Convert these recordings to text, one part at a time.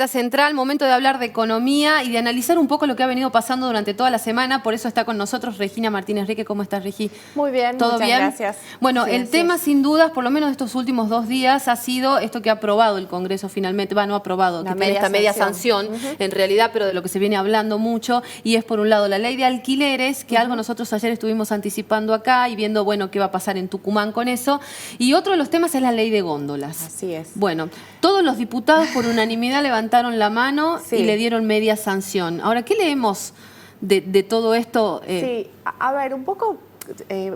Central, momento de hablar de economía y de analizar un poco lo que ha venido pasando durante toda la semana. Por eso está con nosotros Regina Martínez Rique. ¿Cómo estás, Regi? Muy bien, ¿Todo muchas bien? gracias. Bueno, Sí, el tema sin dudas, por lo menos estos últimos 2 días, ha sido esto que ha aprobado el Congreso finalmente. No aprobado, que tiene esta media sanción en realidad, pero de lo que se viene hablando mucho. Y es por un lado la ley de alquileres, que algo nosotros ayer estuvimos anticipando acá y viendo, bueno, qué va a pasar en Tucumán con eso. Y otro de los temas es la ley de góndolas. Así es. Bueno, todos los diputados por unanimidad levantaron la mano y le dieron media sanción. Ahora, ¿qué leemos de todo esto? Sí, a ver, un poco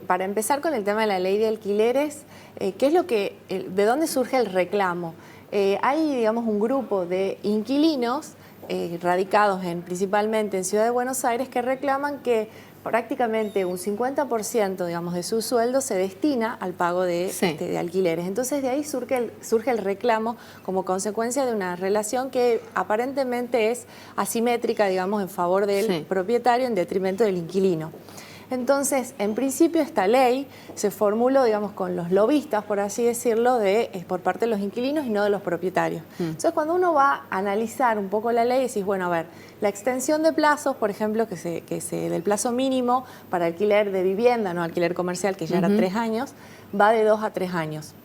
para empezar con el tema de la ley de alquileres, ¿qué es lo que, de dónde surge el reclamo? Hay, digamos, un grupo de inquilinos radicados principalmente en Ciudad de Buenos Aires que reclaman que prácticamente un 50%, digamos, de su sueldo se destina al pago de alquileres. Entonces, de ahí surge el reclamo como consecuencia de una relación que aparentemente es asimétrica, digamos, en favor del propietario en detrimento del inquilino. Entonces, en principio, esta ley se formuló, digamos, con los lobistas, por así decirlo, por parte de los inquilinos y no de los propietarios. Entonces, cuando uno va a analizar un poco la ley, decís, bueno, a ver, la extensión de plazos, por ejemplo, del plazo mínimo para alquiler de vivienda, no alquiler comercial, que ya era 3 años, va de 2 a 3 años.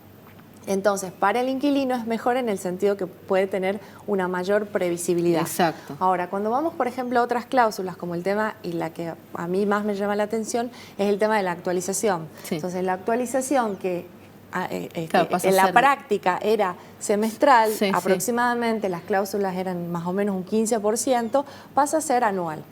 Entonces, para el inquilino es mejor en el sentido que puede tener una mayor previsibilidad. Exacto. Ahora, cuando vamos, por ejemplo, a otras cláusulas, como el tema, y la que a mí más me llama la atención, es el tema de la actualización. Entonces, la actualización que en la práctica era semestral, aproximadamente las cláusulas eran más o menos un 15%, pasa a ser anual.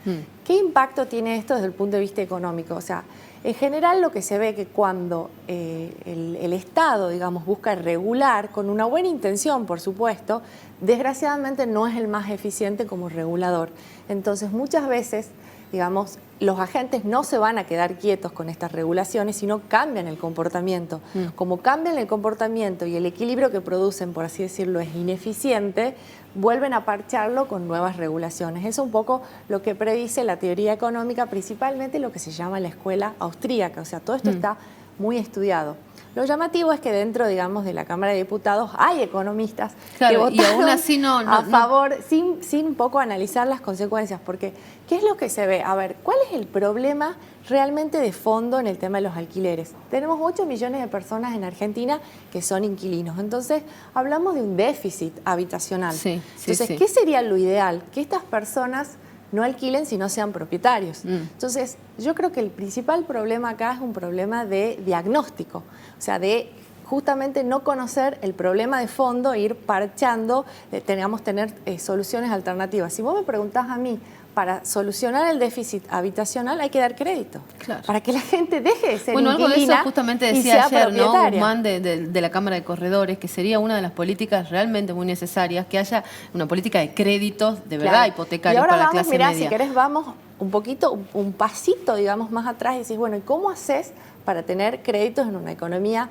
¿Qué impacto tiene esto desde el punto de vista económico? O sea, en general lo que se ve que cuando el Estado, digamos, busca regular, con una buena intención, por supuesto, desgraciadamente no es el más eficiente como regulador. Entonces, muchas veces, digamos, los agentes no se van a quedar quietos con estas regulaciones, sino cambian el comportamiento. Como cambian el comportamiento y el equilibrio que producen, por así decirlo, es ineficiente, vuelven a parcharlo con nuevas regulaciones. Eso es un poco lo que predice la teoría económica, principalmente lo que se llama la escuela austríaca. O sea, todo esto está muy estudiado. Lo llamativo es que dentro, digamos, de la Cámara de Diputados hay economistas que votaron y aún así a favor, sin un poco analizar las consecuencias, porque ¿qué es lo que se ve? A ver, ¿cuál es el problema realmente de fondo en el tema de los alquileres? Tenemos 8 millones de personas en Argentina que son inquilinos, entonces hablamos de un déficit habitacional. Entonces, ¿qué sería lo ideal? Que estas personas no alquilen si no sean propietarios. Entonces, yo creo que el principal problema acá es un problema de diagnóstico, o sea, de justamente no conocer el problema de fondo e ir parchando, tener soluciones alternativas. Si vos me preguntás a mí, para solucionar el déficit habitacional hay que dar crédito, para que la gente deje de ser inquilina. Algo de eso justamente decía ayer, ¿no? Guzmán de la Cámara de Corredores, que sería una de las políticas realmente muy necesarias, que haya una política de créditos de verdad hipotecarios para la clase media. Si querés, vamos un pasito, digamos, más atrás y decís, bueno, ¿y cómo haces para tener créditos en una economía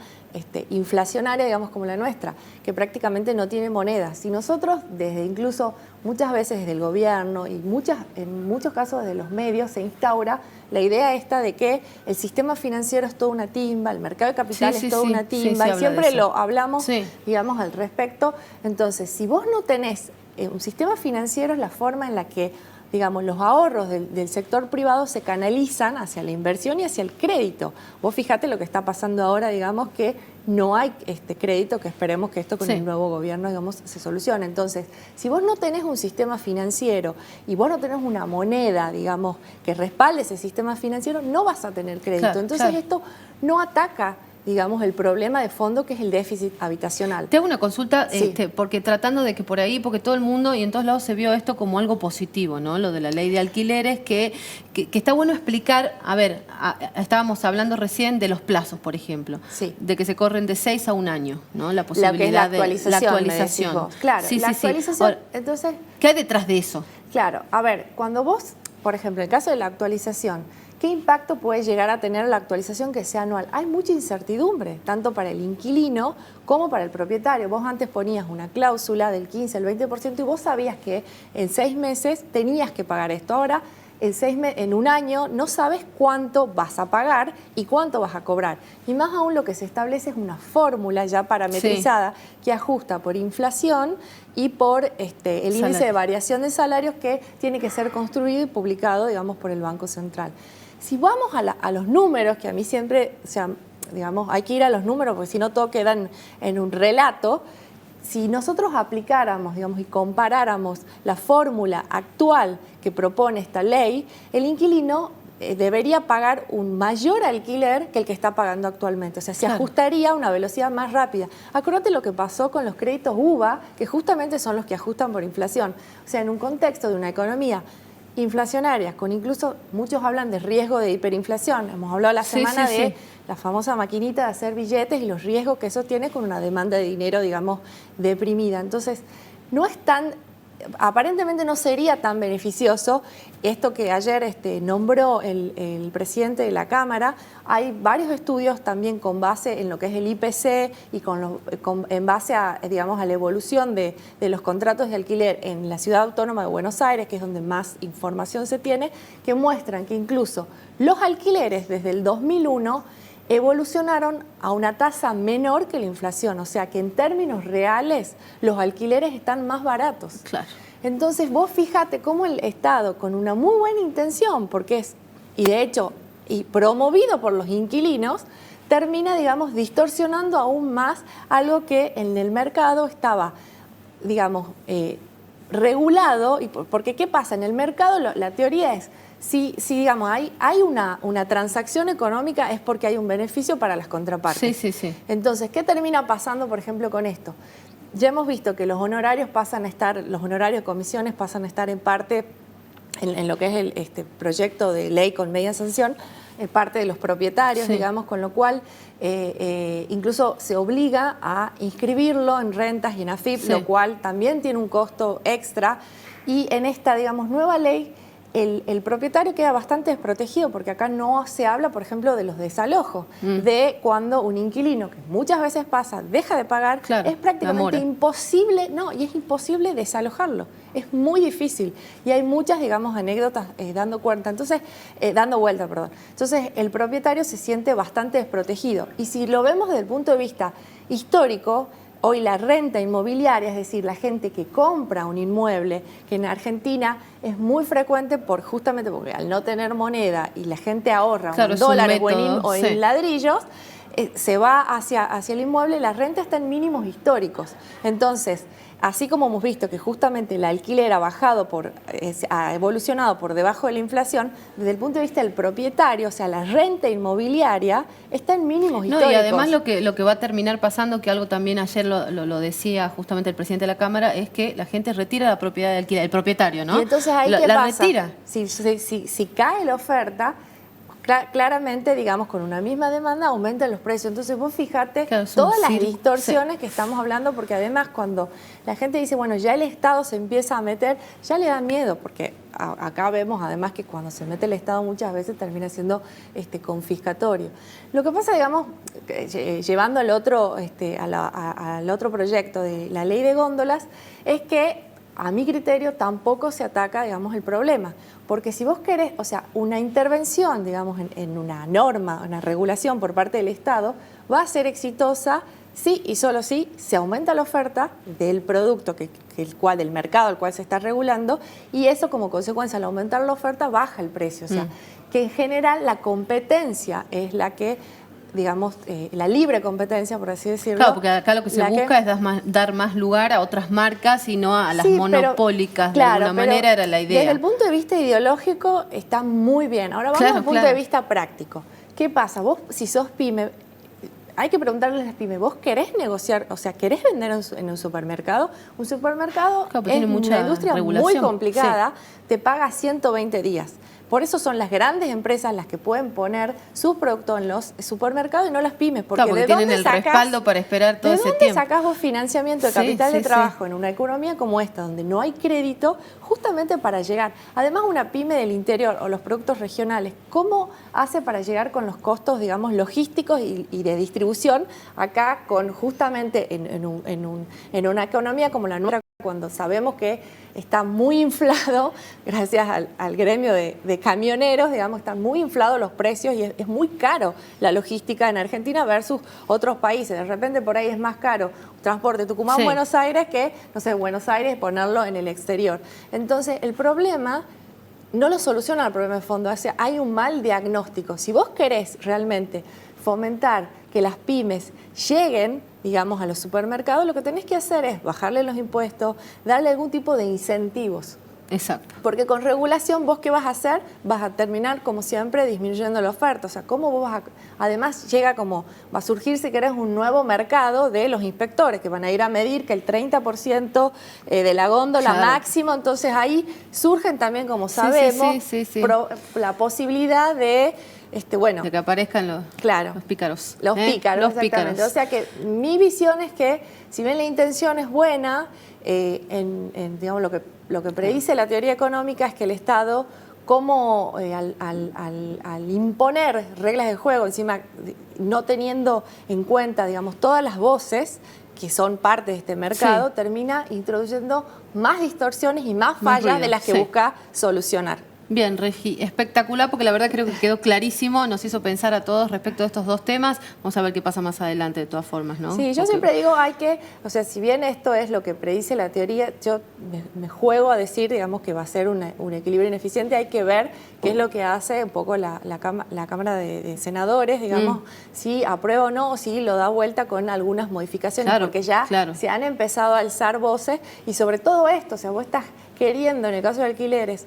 inflacionaria, digamos, como la nuestra, que prácticamente no tiene moneda? Si nosotros, incluso muchas veces desde el gobierno y en muchos casos desde los medios, se instaura la idea esta de que el sistema financiero es toda una timba, el mercado de capital es toda una timba, y siempre lo hablamos, digamos, al respecto. Entonces, si vos no tenés un sistema financiero, es la forma en la que, digamos, los ahorros del sector privado se canalizan hacia la inversión y hacia el crédito. Vos fíjate lo que está pasando ahora, digamos, que no hay crédito, que esperemos que esto con el nuevo gobierno, digamos, se solucione. Entonces, si vos no tenés un sistema financiero y vos no tenés una moneda, digamos, que respalde ese sistema financiero, no vas a tener crédito. Entonces, esto no ataca, digamos, el problema de fondo, que es el déficit habitacional. Te hago una consulta, porque tratando de que por ahí, porque todo el mundo y en todos lados se vio esto como algo positivo, ¿no? Lo de la ley de alquileres, que está bueno explicar. A ver, estábamos hablando recién de los plazos, por ejemplo, de que se corren de 6 a 1 año, ¿no? La posibilidad de la actualización. Claro, la actualización. Ahora, entonces, ¿qué hay detrás de eso? Claro, a ver, cuando vos, por ejemplo, en el caso de la actualización, ¿qué impacto puede llegar a tener la actualización que sea anual? Hay mucha incertidumbre, tanto para el inquilino como para el propietario. Vos antes ponías una cláusula del 15 al 20% y vos sabías que en 6 meses tenías que pagar esto. Ahora en un año no sabes cuánto vas a pagar y cuánto vas a cobrar. Y más aún lo que se establece es una fórmula ya parametrizada que ajusta por inflación y por el índice de variación de salarios que tiene que ser construido y publicado, digamos, por el Banco Central. Si vamos a los números, que a mí siempre, o sea, digamos, hay que ir a los números porque si no todo queda en un relato. Si nosotros aplicáramos, digamos, y comparáramos la fórmula actual que propone esta ley, el inquilino debería pagar un mayor alquiler que el que está pagando actualmente. O sea, se ajustaría a una velocidad más rápida. Acuérdate lo que pasó con los créditos UVA, que justamente son los que ajustan por inflación. O sea, en un contexto de una economía inflacionaria, con incluso muchos hablan de riesgo de hiperinflación. Hemos hablado la semana de la famosa maquinita de hacer billetes y los riesgos que eso tiene con una demanda de dinero, digamos, deprimida. Entonces, no es tan, aparentemente no sería tan beneficioso esto que ayer nombró el presidente de la Cámara. Hay varios estudios también con base en lo que es el IPC y en base a, digamos, a la evolución de los contratos de alquiler en la Ciudad Autónoma de Buenos Aires, que es donde más información se tiene, que muestran que incluso los alquileres desde el 2001 evolucionaron a una tasa menor que la inflación, o sea que en términos reales los alquileres están más baratos. Claro. Entonces vos fíjate cómo el Estado, con una muy buena intención, porque y de hecho, y promovido por los inquilinos, termina, digamos, distorsionando aún más algo que en el mercado estaba, digamos, regulado. Porque ¿qué pasa? En el mercado la teoría es, si digamos, hay una transacción económica, es porque hay un beneficio para las contrapartes. Sí. Entonces, ¿qué termina pasando, por ejemplo, con esto? Ya hemos visto que los honorarios de comisiones pasan a estar en parte, en lo que es este proyecto de ley con media sanción, en parte de los propietarios, digamos, con lo cual incluso se obliga a inscribirlo en rentas y en AFIP, lo cual también tiene un costo extra. Y en esta, digamos, nueva ley, el propietario queda bastante desprotegido porque acá no se habla, por ejemplo, de los desalojos, de cuando un inquilino, que muchas veces pasa, deja de pagar, es prácticamente imposible, y es imposible desalojarlo, es muy difícil y hay muchas, digamos, anécdotas dando vuelta, entonces el propietario se siente bastante desprotegido y si lo vemos desde el punto de vista histórico, hoy la renta inmobiliaria, es decir, la gente que compra un inmueble, que en Argentina es muy frecuente justamente porque al no tener moneda y la gente ahorra en dólares o en ladrillos, se va hacia el inmueble, la renta está en mínimos históricos. Entonces, así como hemos visto que justamente el alquiler ha evolucionado por debajo de la inflación, desde el punto de vista del propietario, o sea, la renta inmobiliaria está en mínimos históricos. Y además lo que va a terminar pasando, que algo también ayer lo decía justamente el presidente de la Cámara, es que la gente retira la propiedad de alquiler, el propietario, ¿no? Y entonces ahí ¿qué pasa? Retira. Si cae la oferta, claramente, digamos, con una misma demanda aumentan los precios. Entonces vos fijate todas las distorsiones que estamos hablando, porque además cuando la gente dice, bueno, ya el Estado se empieza a meter, ya le da miedo, porque acá vemos además que cuando se mete el Estado muchas veces termina siendo confiscatorio. Lo que pasa, digamos, llevando al otro proyecto de la ley de góndolas, es que a mi criterio tampoco se ataca, digamos, el problema. Porque si vos querés, o sea, una intervención, digamos, en una norma, una regulación por parte del Estado, va a ser exitosa sí y solo si se aumenta la oferta del producto del mercado al cual se está regulando, y eso como consecuencia, al aumentar la oferta, baja el precio. O sea, que en general la competencia es la que, digamos, la libre competencia, por así decirlo. Claro, porque acá lo que se busca es dar más lugar a otras marcas y no a las monopólicas, de alguna manera era la idea. Desde el punto de vista ideológico está muy bien. Ahora vamos al punto de vista práctico. ¿Qué pasa? Vos, si sos pyme, hay que preguntarle a las pymes, ¿vos querés negociar, o sea, querés vender en un supermercado? Un supermercado es una industria muy complicada, te paga 120 días. Por eso son las grandes empresas las que pueden poner sus productos en los supermercados y no las pymes. Porque tienen el respaldo para esperar todo ese tiempo. ¿De dónde sacás vos financiamiento de capital de trabajo en una economía como esta, donde no hay crédito, justamente para llegar? Además, una pyme del interior o los productos regionales, ¿cómo hace para llegar con los costos, digamos, logísticos y de distribución acá, con justamente en una economía como la nuestra? cuando sabemos que está muy inflado, gracias al gremio de camioneros, digamos, están muy inflados los precios y es muy caro la logística en Argentina versus otros países. De repente por ahí es más caro transporte Tucumán-Buenos Aires que, no sé, Buenos Aires ponerlo en el exterior. Entonces, el problema no lo soluciona el problema de fondo, o sea, hay un mal diagnóstico. Si vos querés realmente fomentar que las pymes lleguen, digamos, a los supermercados, lo que tenés que hacer es bajarle los impuestos, darle algún tipo de incentivos. Exacto. Porque con regulación, ¿vos qué vas a hacer? Vas a terminar, como siempre, disminuyendo la oferta. O sea, ¿cómo vos vas a...? Además, va a surgir, si querés, un nuevo mercado de los inspectores, que van a ir a medir que el 30% de la góndola máximo. Entonces, ahí surgen también, como sabemos, la posibilidad de... de que aparezcan los pícaros. Los pícaros, exactamente. O sea que mi visión es que, si bien la intención es buena, digamos, lo que predice la teoría económica es que el Estado, como al imponer reglas de juego, encima no teniendo en cuenta, digamos, todas las voces que son parte de este mercado, termina introduciendo más distorsiones y más fallas de las que busca solucionar. Bien, Regi, espectacular, porque la verdad creo que quedó clarísimo, nos hizo pensar a todos respecto de estos dos temas. Vamos a ver qué pasa más adelante de todas formas, ¿no? Sí, yo siempre digo, o sea, si bien esto es lo que predice la teoría, yo me juego a decir, digamos, que va a ser un equilibrio ineficiente. Hay que ver qué es lo que hace un poco la Cámara de Senadores, digamos, si aprueba o no, o si lo da vuelta con algunas modificaciones, porque ya se han empezado a alzar voces, y sobre todo esto, o sea, vos estás queriendo, en el caso de alquileres,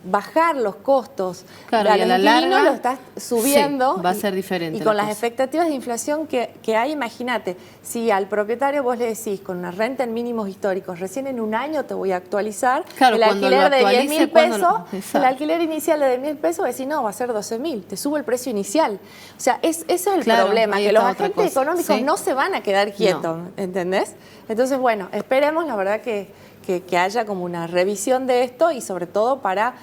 bajar los costos a la larga lo estás subiendo. Va a ser diferente. Y con las expectativas de inflación que hay, imagínate, si al propietario vos le decís, con una renta en mínimos históricos, recién en un año te voy a actualizar, el alquiler de 10.000 pesos, el alquiler inicial de 10.000 pesos, decís, no, va a ser 12.000, te subo el precio inicial. O sea, ese es el problema, que los agentes económicos no se van a quedar quietos, ¿entendés? Entonces, bueno, esperemos, la verdad que haya como una revisión de esto, y sobre todo para,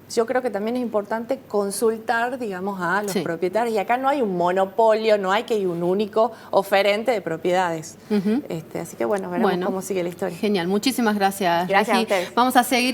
yo creo que también es importante consultar, digamos, a los propietarios. Y acá no hay un monopolio, no hay que ir un único oferente de propiedades. Así que bueno, veremos cómo sigue la historia. Genial, muchísimas gracias. Gracias a ustedes. Vamos a seguir